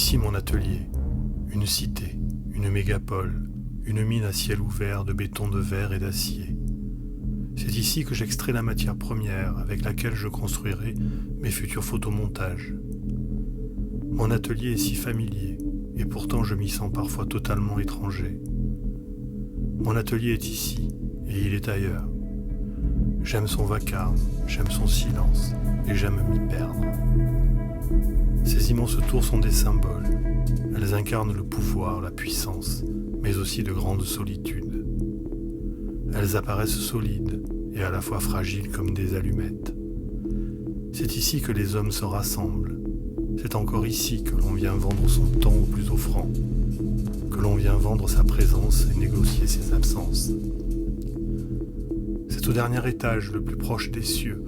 ici mon atelier, une cité, une mégapole, une mine à ciel ouvert de béton de verre et d'acier. C'est ici que j'extrais la matière première avec laquelle je construirai mes futurs photomontages. Mon atelier est si familier, et pourtant je m'y sens parfois totalement étranger. Mon atelier est ici, et il est ailleurs. J'aime son vacarme, j'aime son silence, et j'aime m'y perdre. Ces immenses tours sont des symboles. Elles incarnent le pouvoir, la puissance, mais aussi de grandes solitudes. Elles apparaissent solides et à la fois fragiles comme des allumettes. C'est ici que les hommes se rassemblent. C'est encore ici que l'on vient vendre son temps au plus offrant, que l'on vient vendre sa présence et négocier ses absences. C'est au dernier étage, le plus proche des cieux,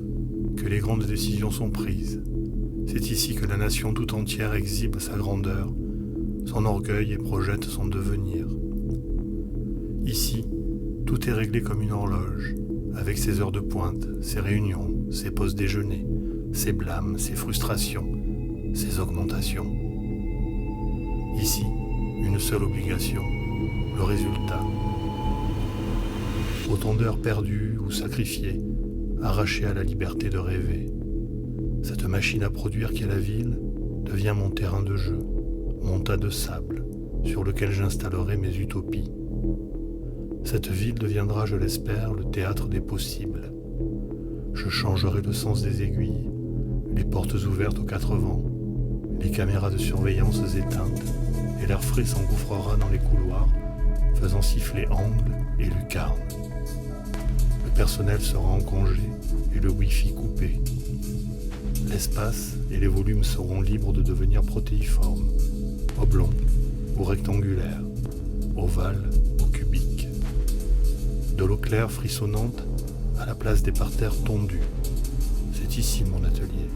que les grandes décisions sont prises. C'est ici que la nation tout entière exhibe sa grandeur, son orgueil et projette son devenir. Ici, tout est réglé comme une horloge, avec ses heures de pointe, ses réunions, ses pauses déjeuner, ses blâmes, ses frustrations, ses augmentations. Ici, une seule obligation, le résultat. Autant d'heures perdues ou sacrifiées, arrachées à la liberté de rêver. Cette machine à produire qu'est la ville devient mon terrain de jeu, mon tas de sable sur lequel j'installerai mes utopies. Cette ville deviendra, je l'espère, le théâtre des possibles. Je changerai le sens des aiguilles, les portes ouvertes aux quatre vents, les caméras de surveillance éteintes, et l'air frais s'engouffrera dans les couloirs, faisant siffler angles et lucarnes. Le personnel sera en congé et le Wi-Fi coupé. L'espace et les volumes seront libres de devenir protéiformes, oblongs ou rectangulaires, ovales ou cubiques. De l'eau claire frissonnante à la place des parterres tondus. C'est ici mon atelier.